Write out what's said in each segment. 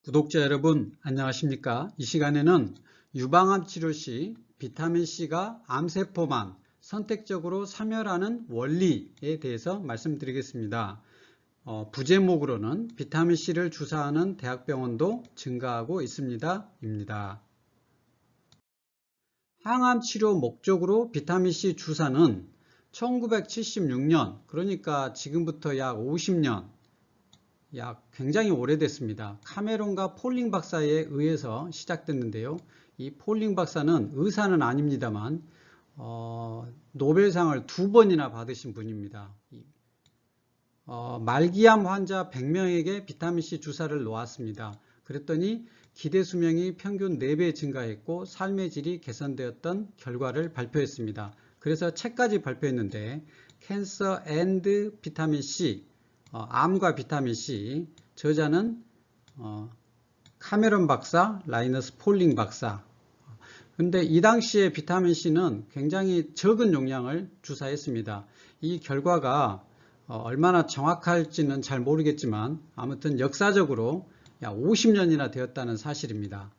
구독자 여러분 안녕하십니까? 이 시간에는 유방암 치료 시 비타민C가 암세포만 선택적으로 사멸하는 원리에 대해서 말씀드리겠습니다. 부제목으로는 비타민C를 주사하는 대학병원도 증가하고 있습니다. 입니다. 항암 치료 목적으로 비타민C 주사는 1976년, 그러니까 지금부터 약 50년, 굉장히 오래됐습니다. 카메론과 폴링 박사에 의해서 시작됐는데요. 이 폴링 박사는 의사는 아닙니다만 노벨상을 2번이나 받으신 분입니다. 말기암 환자 100명에게 비타민C 주사를 놓았습니다. 그랬더니 기대 수명이 평균 4배 증가했고 삶의 질이 개선되었던 결과를 발표했습니다. 그래서 책까지 발표했는데 Cancer and Vitamin C, 암과 비타민C, 저자는 카메론 박사, 라이너스 폴링 박사. 근데 이 당시에 비타민C는 굉장히 적은 용량을 주사했습니다. 이 결과가 얼마나 정확할지는 잘 모르겠지만 아무튼 역사적으로 약 50년이나 되었다는 사실입니다.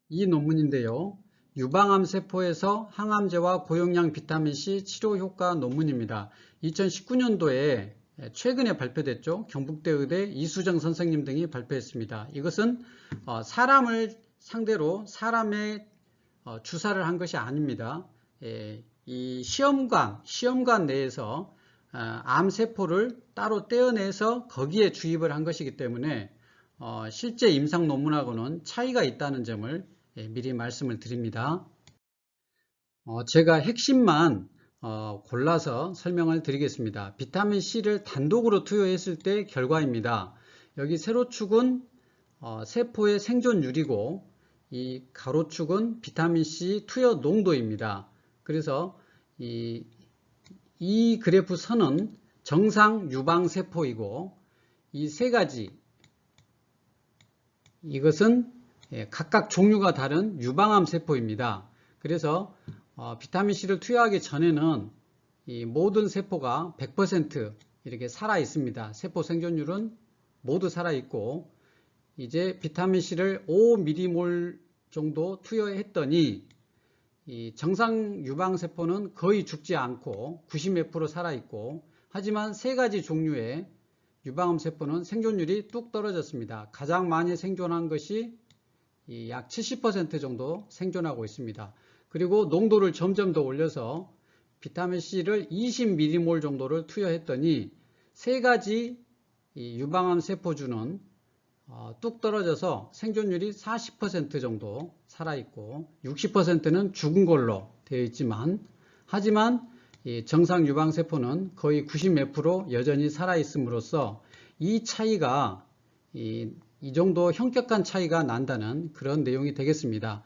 이 논문인데요. 유방암 세포에서 항암제와 고용량 비타민C 치료 효과 논문입니다. 2019년도에 최근에 발표됐죠. 경북대 의대 이수정 선생님 등이 발표했습니다. 이것은 사람을 상대로 사람의 주사를 한 것이 아닙니다. 이 시험관 내에서 암세포를 따로 떼어내서 거기에 주입을 한 것이기 때문에 실제 임상 논문하고는 차이가 있다는 점을 미리 말씀을 드립니다. 제가 핵심만 골라서 설명을 드리겠습니다. 비타민C를 단독으로 투여했을 때 결과입니다. 여기 세로축은 세포의 생존율이고 이 가로축은 비타민C 투여 농도입니다. 그래서 이 그래프 선은 정상 유방세포이고 이 세 가지, 이것은 각각 종류가 다른 유방암 세포입니다. 그래서 비타민C를 투여하기 전에는 이 모든 세포가 100% 이렇게 살아 있습니다. 세포 생존율은 모두 살아 있고, 이제 비타민C를 5mm몰 정도 투여했더니 이 정상 유방 세포는 거의 죽지 않고 90몇 % 살아 있고, 하지만 세 가지 종류의 유방암 세포는 생존율이 뚝 떨어졌습니다. 가장 많이 생존한 것이 약 70% 정도 생존하고 있습니다. 그리고 농도를 점점 더 올려서 비타민C를 20mm몰 정도를 투여했더니 세 가지 유방암 세포주는 뚝 떨어져서 생존율이 40% 정도 살아있고 60%는 죽은 걸로 되어 있지만, 하지만 정상 유방세포는 거의 90몇 % 여전히 살아있음으로써 이 차이가 이 정도 현격한 차이가 난다는 그런 내용이 되겠습니다.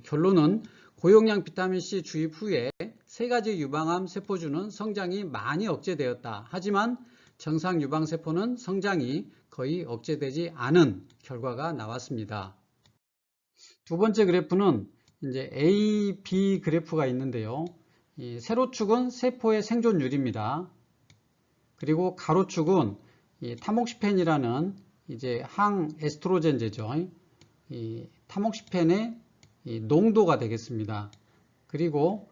결론은 고용량 비타민C 주입 후에 세 가지 유방암 세포주는 성장이 많이 억제되었다. 하지만 정상 유방세포는 성장이 거의 억제되지 않은 결과가 나왔습니다. 두 번째 그래프는 이제 A, B 그래프가 있는데요. 이 세로축은 세포의 생존율입니다. 그리고 가로축은 이 타목시펜이라는 이제 항에스트로겐제죠. 이 타목시펜의 이 농도가 되겠습니다. 그리고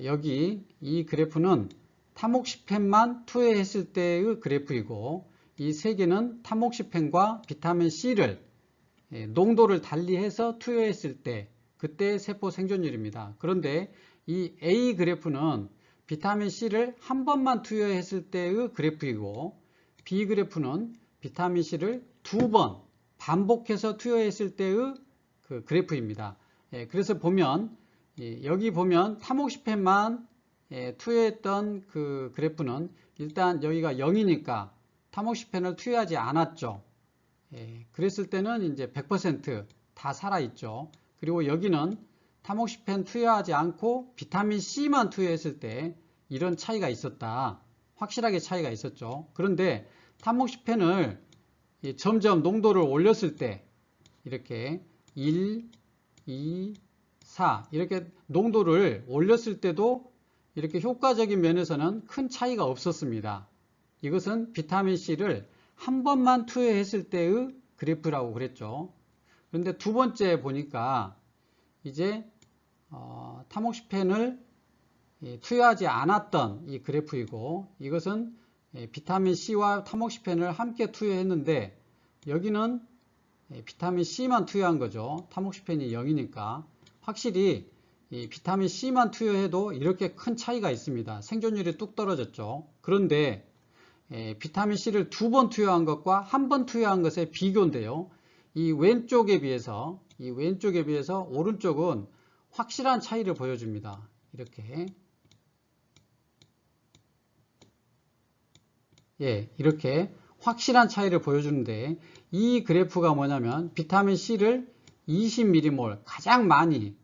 여기 이 그래프는 타목시펜만 투여했을 때의 그래프이고, 이 세 개는 타목시펜과 비타민C를 농도를 달리해서 투여했을 때 그때 세포 생존율입니다. 그런데 이 A 그래프는 비타민C를 한 번만 투여했을 때의 그래프이고, B 그래프는 비타민C를 2번 반복해서 투여했을 때의 그 그래프입니다. 그래서 보면 여기 보면 타목시펜만 투여했던 그 그래프는 일단 여기가 0이니까 타목시펜을 투여하지 않았죠. 그랬을 때는 이제 100% 다 살아있죠. 그리고 여기는 타목시펜 투여하지 않고 비타민C만 투여했을 때 이런 차이가 있었다. 확실하게 차이가 있었죠. 그런데 타목시펜을 점점 농도를 올렸을 때 이렇게 1, 2, 4 이렇게 농도를 올렸을 때도 이렇게 효과적인 면에서는 큰 차이가 없었습니다. 이것은 비타민C를 한 번만 투여했을 때의 그래프라고 그랬죠. 그런데 두 번째 보니까 이제 타모시펜을 투여하지 않았던 이 그래프이고, 이것은 비타민 C와 타모시펜을 함께 투여했는데 여기는 비타민 C만 투여한 거죠. 타모시펜이 0이니까 확실히 이 비타민 C만 투여해도 이렇게 큰 차이가 있습니다. 생존율이 뚝 떨어졌죠. 그런데 비타민 C를 두 번 투여한 것과 한 번 투여한 것의 비교인데요. 이 왼쪽에 비해서 오른쪽은 확실한 차이를 보여줍니다. 이렇게 확실한 차이를 보여주는데, 이 그래프가 뭐냐면 비타민 C를 20mm몰 가장 많이,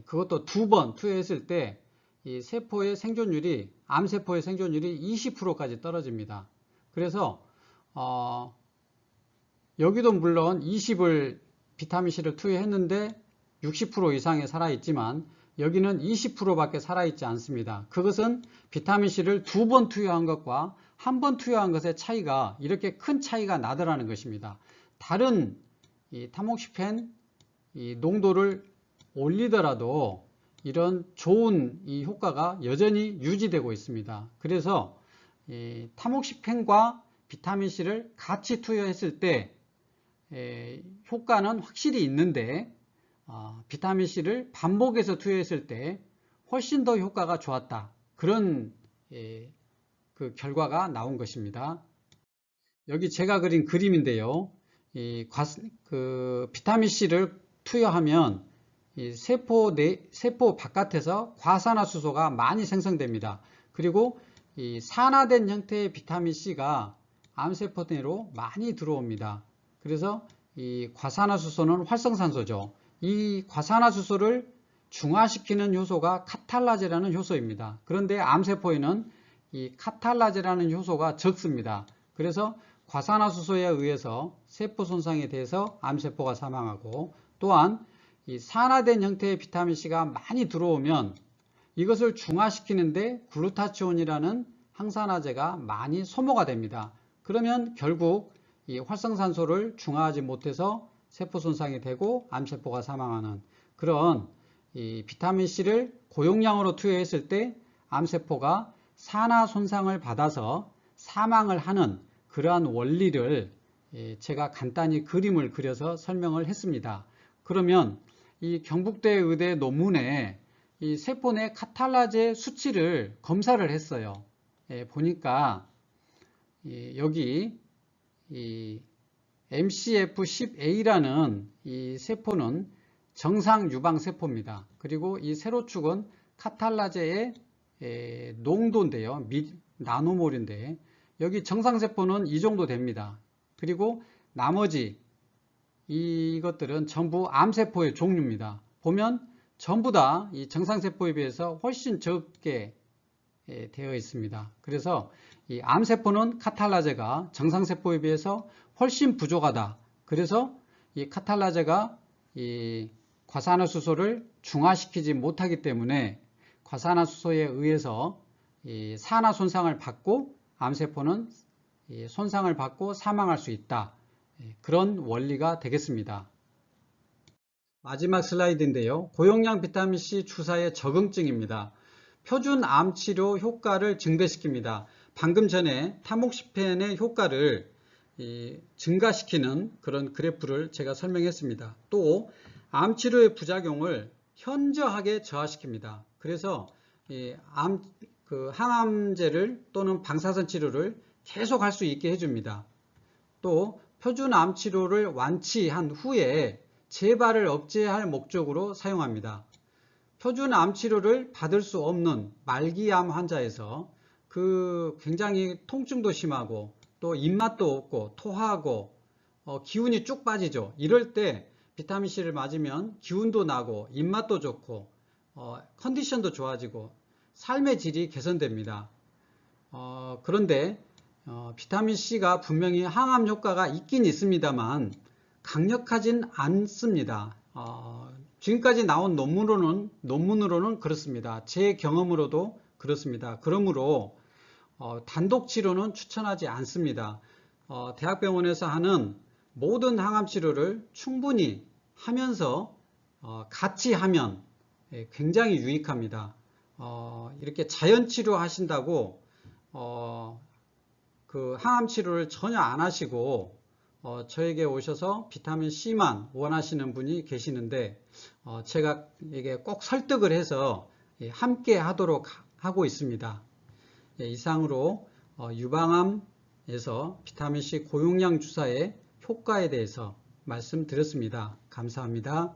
그것도 두 번 투여했을 때 이 세포의 생존율이, 암세포의 생존율이 20%까지 떨어집니다. 그래서 여기도 물론 20을 비타민 C를 투여했는데 60% 이상이 살아있지만 여기는 20%밖에 살아있지 않습니다. 그것은 비타민 C를 두 번 투여한 것과 한 번 투여한 것의 차이가 이렇게 큰 차이가 나더라는 것입니다. 다른 이 타모시펜 이 농도를 올리더라도 이런 좋은 이 효과가 여전히 유지되고 있습니다. 그래서 이 타모시펜과 비타민 C를 같이 투여했을 때 효과는 확실히 있는데 비타민 C를 반복해서 투여했을 때 훨씬 더 효과가 좋았다. 그런 그 결과가 나온 것입니다. 여기 제가 그린 그림인데요. 비타민 C를 투여하면 이 세포 바깥에서 과산화수소가 많이 생성됩니다. 그리고 이 산화된 형태의 비타민 C가 암세포 내로 많이 들어옵니다. 그래서 이 과산화수소는 활성산소죠. 이 과산화수소를 중화시키는 효소가 카탈라제라는 효소입니다. 그런데 암세포에는 이 카탈라제라는 효소가 적습니다. 그래서 과산화수소에 의해서 세포 손상에 대해서 암세포가 사망하고, 또한 이 산화된 형태의 비타민 C가 많이 들어오면 이것을 중화시키는데 글루타치온이라는 항산화제가 많이 소모가 됩니다. 그러면 결국 이 활성산소를 중화하지 못해서 세포 손상이 되고 암세포가 사망하는 그런 이 비타민 C를 고용량으로 투여했을 때 암세포가 산화 손상을 받아서 사망을 하는 그러한 원리를 제가 간단히 그림을 그려서 설명을 했습니다. 그러면 이 경북대 의대 논문에 이 세포 내 카탈라제 수치를 검사를 했어요. 보니까 여기 이 MCF10A라는 이 세포는 정상 유방 세포입니다. 그리고 이 세로축은 카탈라제의 농도인데요. 나노몰인데 여기 정상 세포는 이 정도 됩니다. 그리고 나머지 이것들은 전부 암세포의 종류입니다. 보면 전부 다 이 정상세포에 비해서 훨씬 적게 되어 있습니다. 그래서 이 암세포는 카탈라제가 정상세포에 비해서 훨씬 부족하다. 그래서 이 카탈라제가 이 과산화수소를 중화시키지 못하기 때문에 과산화수소에 의해서 이 산화 손상을 받고 암세포는 이 손상을 받고 사망할 수 있다. 그런 원리가 되겠습니다. 마지막 슬라이드인데요. 고용량 비타민C 주사의 적응증입니다. 표준 암 치료 효과를 증대시킵니다. 방금 전에 타모시펜의 효과를 증가시키는 그런 그래프를 제가 설명했습니다. 또 암 치료의 부작용을 현저하게 저하시킵니다. 그래서 항암제를 또는 방사선 치료를 계속 할 수 있게 해줍니다. 또 표준 암 치료를 완치한 후에 재발을 억제할 목적으로 사용합니다. 표준 암 치료를 받을 수 없는 말기암 환자에서 굉장히 통증도 심하고 또 입맛도 없고 토하고 기운이 쭉 빠지죠. 이럴 때 비타민C를 맞으면 기운도 나고 입맛도 좋고 컨디션도 좋아지고 삶의 질이 개선됩니다. 그런데 비타민C가 분명히 항암 효과가 있긴 있습니다만 강력하진 않습니다. 지금까지 나온 논문으로는 그렇습니다. 제 경험으로도 그렇습니다. 그러므로 단독 치료는 추천하지 않습니다. 대학병원에서 하는 모든 항암 치료를 충분히 하면서 같이 하면 굉장히 유익합니다. 이렇게 자연 치료 하신다고 그 항암 치료를 전혀 안 하시고 저에게 오셔서 비타민 C만 원하시는 분이 계시는데 제가 이게 꼭 설득을 해서 함께 하도록 하고 있습니다. 이상으로 유방암에서 비타민 C 고용량 주사의 효과에 대해서 말씀드렸습니다. 감사합니다.